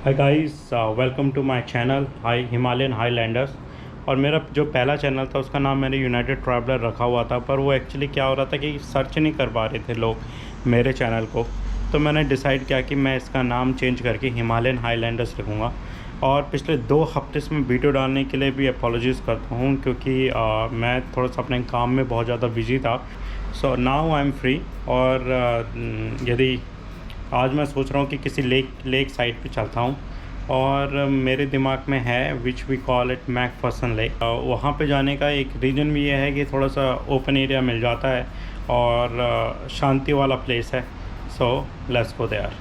Hi guys, welcome to my channel high Himalayan highlanders. और मेरा जो पहला चैनल था उसका नाम मैंने यूनाइटेड ट्रैवलर रखा हुआ था, पर वो एक्चुअली क्या हो रहा था कि सर्च नहीं कर पा रहे थे लोग मेरे चैनल को। तो मैंने डिसाइड किया कि मैं इसका नाम चेंज करके हिमालयन हाईलैंडर्स रखूँगा। और पिछले 2 हफ्ते से मैं वीडियो डालने के लिए भी अपोलॉजीज़ करता हूँ, क्योंकि मैं थोड़ा सा अपने काम में बहुत ज़्यादा बिजी था। So now I am free. और यदि आज मैं सोच रहा हूँ कि किसी लेक साइड पे चलता हूँ। और मेरे दिमाग में है which we call it McPherson lake. वहाँ पे जाने का एक रीज़न भी ये है कि थोड़ा सा ओपन एरिया मिल जाता है और शांति वाला प्लेस है। So let's go there.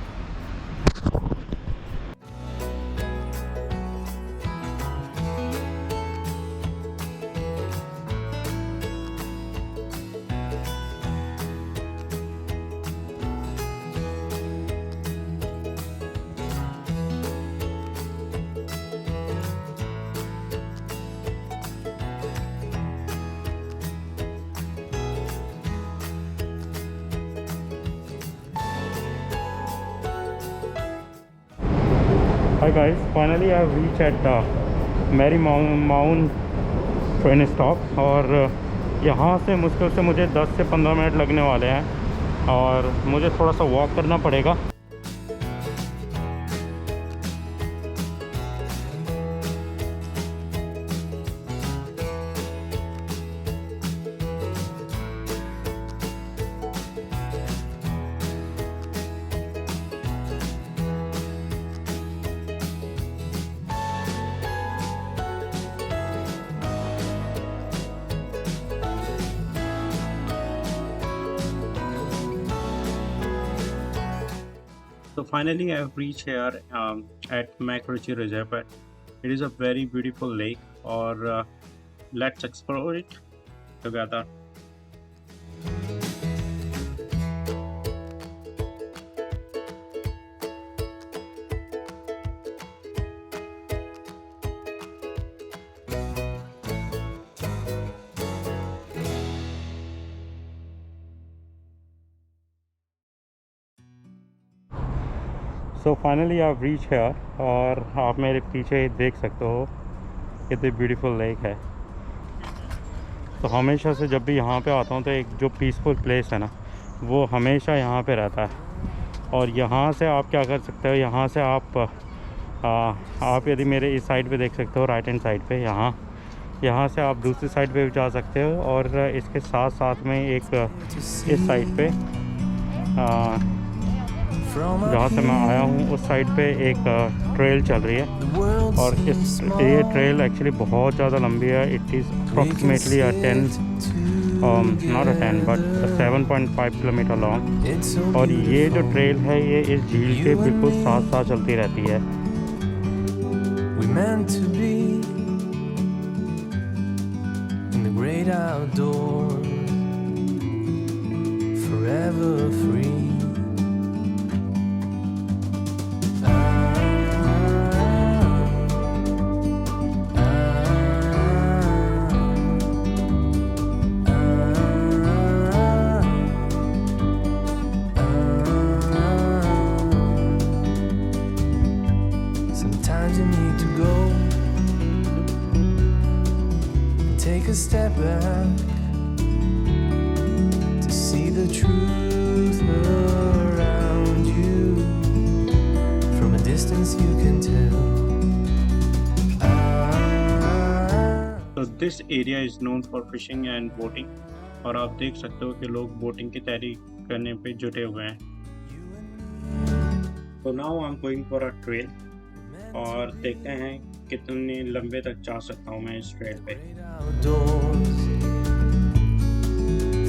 Hi guys, finally I have reached at Mary Mount train stop. और यहाँ से मुश्किल से मुझे 10 से 15 मिनट लगने वाले हैं और मुझे थोड़ा सा वॉक करना पड़ेगा। So finally, I have reached here at McRitchie Reservoir. It is a very beautiful lake, or let's explore it together. So finally, I have reached here, और आप मेरे पीछे देख सकते हो कितनी ब्यूटीफुल लेक है। तो हमेशा से जब भी यहाँ पे आता हूँ तो एक जो पीसफुल प्लेस है ना, वो हमेशा यहाँ पे रहता है। और यहाँ से आप क्या कर सकते हो, यहाँ से आप यदि मेरे इस साइड पे देख सकते हो, राइट हैंड साइड पे, यहाँ से आप दूसरी साइड पे भी जा सकते हो। और इसके साथ साथ में एक इस साइड पे जहाँ से मैं आया हूँ उस साइड पे एक ट्रेल चल रही है। और ये ट्रेल एक्चुअली बहुत ज़्यादा लंबी है। It is approximately not a 10 but 7.5 kilometre long. और ये जो ट्रेल है ये इस झील के बिल्कुल साथ साथ चलती रहती है। We meant to be in the great outdoors, forever free. Sometimes you need to go and take a step back to see the truth around you. From a distance you can tell. So this area is known for fishing and boating। और आप देख सकते हो कि लोग boating की तैयारी करने पे जुटे हुए हैं। तो now I am going for a trail, और देखते हैं कितने लंबे तक जा सकता हूँ मैं इस ट्रेल पे। Outdoors,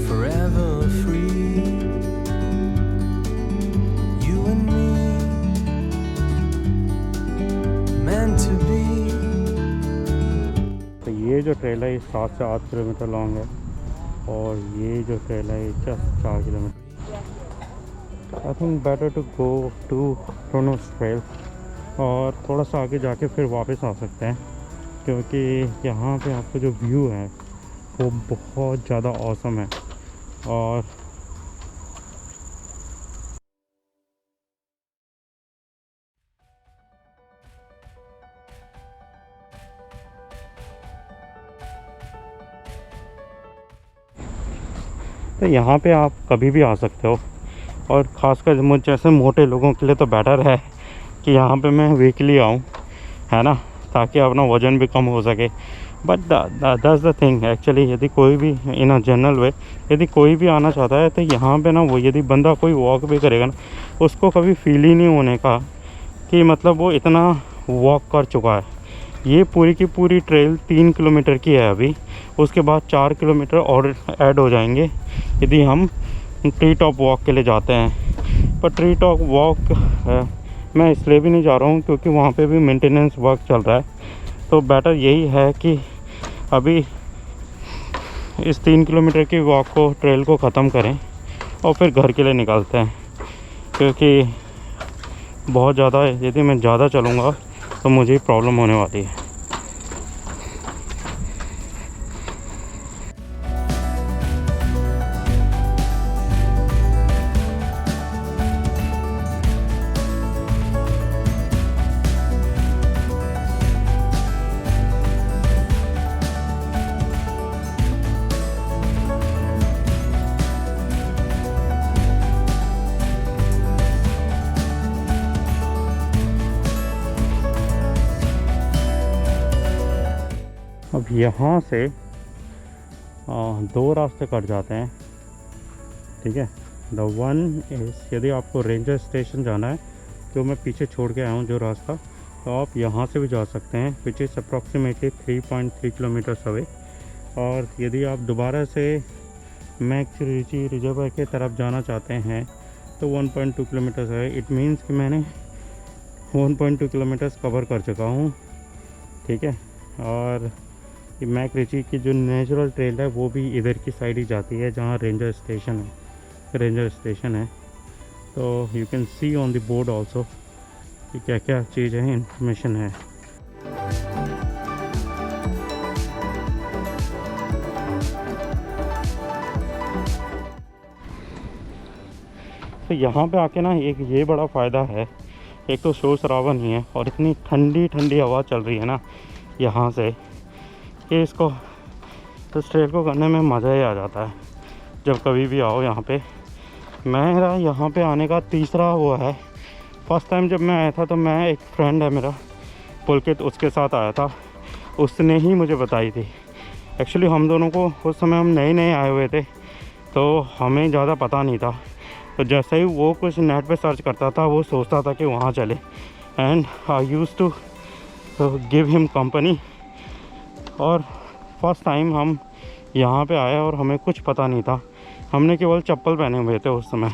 forever free. You and me, meant to be. तो ये जो ट्रेल है ये 7 से 8 किलोमीटर लॉन्ग है, और ये जो ट्रेल है ये just 4 kilometre. I think better to go to Kronos trail, और थोड़ा सा आगे जाके फिर वापस आ सकते हैं, क्योंकि यहाँ पे आपको जो व्यू है वो बहुत ज़्यादा ऑसम है। और तो यहाँ पे आप कभी भी आ सकते हो। और ख़ासकर मुझ जैसे मोटे लोगों के लिए तो बेटर है कि यहाँ पे मैं वीकली आऊँ, है ना, ताकि अपना वज़न भी कम हो सके। But that's the thing actually, यदि कोई भी इन अ जनरल वे यदि कोई भी आना चाहता है तो यहाँ पे ना, वो यदि बंदा कोई वॉक भी करेगा ना, उसको कभी फील ही नहीं होने का कि मतलब वो इतना वॉक कर चुका है। ये पूरी की पूरी ट्रेल 3 किलोमीटर की है अभी, उसके बाद 4 किलोमीटर और ऐड हो जाएंगे यदि हम ट्री टॉप वॉक के लिए जाते हैं। पर ट्री टॉप वॉक मैं इसलिए भी नहीं जा रहा हूँ क्योंकि वहाँ पे भी मेंटेनेंस वर्क चल रहा है। तो बेटर यही है कि अभी इस 3 किलोमीटर की वॉक को, ट्रेल को ख़त्म करें और फिर घर के लिए निकलते हैं, क्योंकि बहुत ज़्यादा यदि मैं ज़्यादा चलूँगा तो मुझे प्रॉब्लम होने वाली है। अब यहाँ से 2 रास्ते कट जाते हैं, ठीक है। द वन इज़, यदि आपको रेंजर स्टेशन जाना है जो मैं पीछे छोड़ के आया हूँ जो रास्ता, तो आप यहाँ से भी जा सकते हैं, which is approximately 3.3 kilometres away. और यदि आप दोबारा से मैकरिची रिजर्वर के तरफ जाना चाहते हैं तो 1.2 किलोमीटर्स है। इट मीन्स कि मैंने 1.2 किलोमीटर्स कवर कर चुका हूँ, ठीक है। और मैकरिची की जो नेचुरल ट्रेल है वो भी इधर की साइड ही जाती है जहाँ रेंजर स्टेशन है। तो you can see on the board also कि क्या क्या चीज़ है, इंफॉर्मेशन है। तो यहाँ पे आके ना एक ये बड़ा फ़ायदा है, एक तो शोर शराबा नहीं है और इतनी ठंडी ठंडी हवा चल रही है ना यहाँ से कि इसको, तो ट्रेल को करने में मज़ा ही आ जाता है जब कभी भी आओ यहाँ पे। मेरा यहाँ पे आने का तीसरा वो है। फर्स्ट टाइम जब मैं आया था तो मैं, एक फ्रेंड है मेरा पुलकित, उसके साथ आया था, उसने ही मुझे बताई थी। एक्चुअली हम दोनों को उस समय, हम नए नए आए हुए थे तो हमें ज़्यादा पता नहीं था। तो जैसे ही वो कुछ नेट पे सर्च करता था वो सोचता था कि वहाँ चले, and I use to give him company. और फर्स्ट टाइम हम यहाँ पे आए और हमें कुछ पता नहीं था, हमने केवल चप्पल पहने हुए थे उस समय।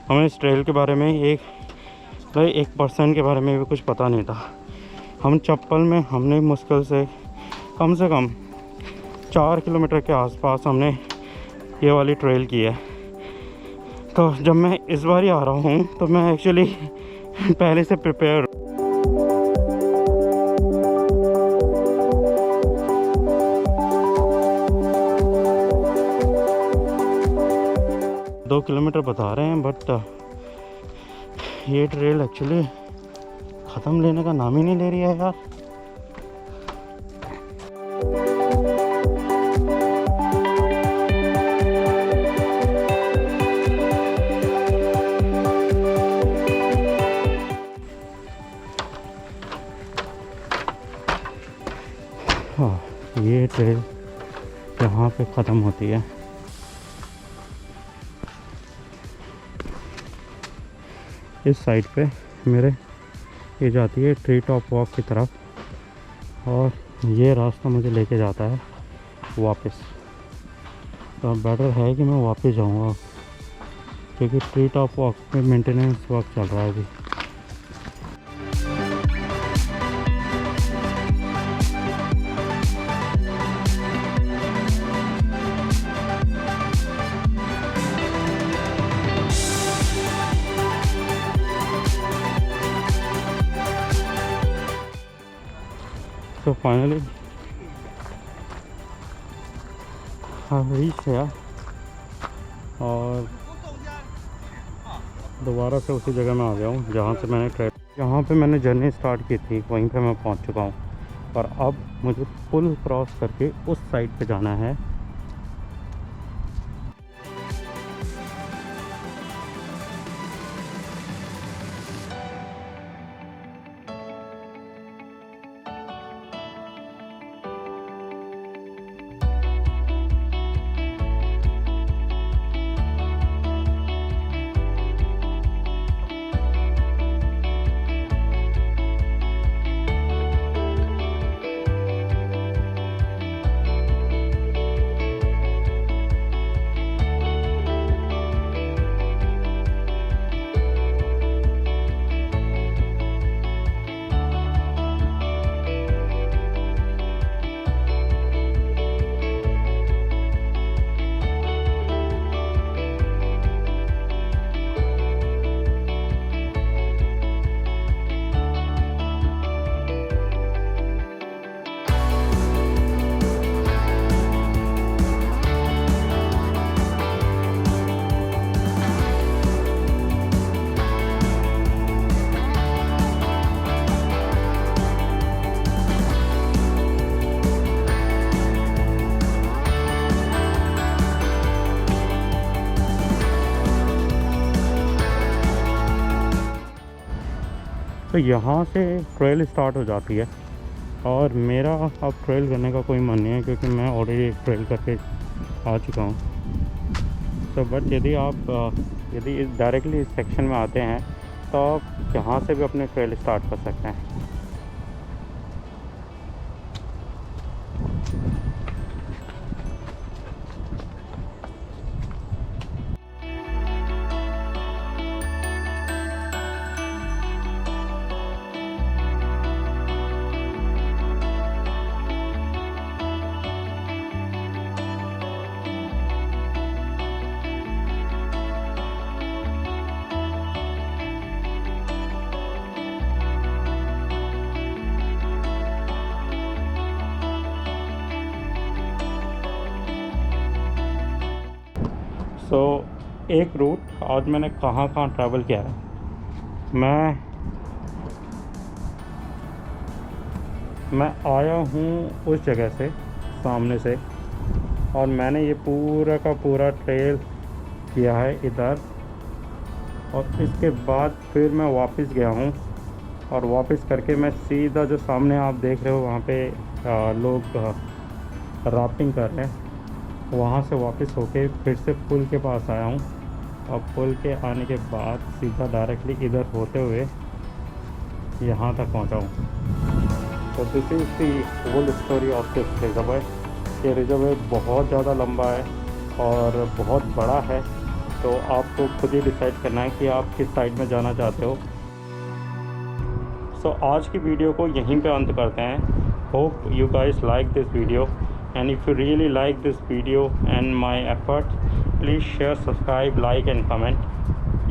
हमें इस ट्रेल के बारे में 1% के बारे में भी कुछ पता नहीं था। हम चप्पल में, हमने मुश्किल से कम 4 किलोमीटर के आसपास हमने ये वाली ट्रेल की है। तो जब मैं इस बार ही आ रहा हूँ तो मैं एक्चुअली पहले से प्रिपेयर। दो किलोमीटर बता रहे हैं, बट ये ट्रेल एक्चुअली ख़त्म लेने का नाम ही नहीं ले रही है यार। हाँ, ये ट्रेल यहाँ पे ख़त्म होती है। इस साइड पे मेरे ये जाती है ट्री टॉप वॉक की तरफ, और ये रास्ता मुझे लेके जाता है वापस। तो बेटर है कि मैं वापस जाऊँगा क्योंकि ट्री टॉप वॉक में मेंटेनेंस वर्क चल रहा है अभी। तो फाइनली रीच है, और दोबारा से उसी जगह में आ गया हूँ जहाँ से मैंने जहाँ पे मैंने जर्नी स्टार्ट की थी, वहीं पे मैं पहुँच चुका हूँ। और अब मुझे पुल क्रॉस करके उस साइड पे जाना है। तो यहाँ से ट्रेल स्टार्ट हो जाती है और मेरा अब ट्रेल करने का कोई मन नहीं है क्योंकि मैं ऑलरेडी ट्रेल करके आ चुका हूँ। तो बट यदि आप यदि डायरेक्टली इस सेक्शन में आते हैं तो आप यहाँ से भी अपने ट्रेल स्टार्ट कर सकते हैं। तो एक रूट आज मैंने कहाँ ट्रैवल किया है। मैं आया हूँ उस जगह से सामने से और मैंने ये पूरा का पूरा ट्रेल किया है इधर और इसके बाद फिर मैं वापस गया हूँ और वापस करके मैं सीधा जो सामने आप देख रहे हो वहाँ पे लोग राफ्टिंग कर रहे हैं, वहाँ से वापस होके फिर से पुल के पास आया हूँ और पुल के आने के बाद सीधा डायरेक्टली इधर होते हुए यहाँ तक पहुँचा हूँ। तो this is the whole story of this reservoir. ये रिजर्वायर बहुत ज़्यादा लंबा है और बहुत बड़ा है, तो आपको खुद ही डिसाइड करना है कि आप किस साइड में जाना चाहते हो। सो आज की वीडियो को यहीं पे अंत करते हैं। Hope you guys like this video and if you really like this video and my efforts, please share, subscribe, like and comment.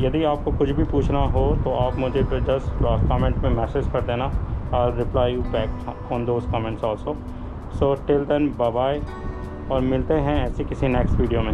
यदि आपको कुछ भी पूछना हो तो आप मुझे जस्ट कमेंट में मैसेज कर देना। I'll reply you back on those comments also. So till then, bye bye और मिलते हैं ऐसी किसी नेक्स्ट वीडियो में।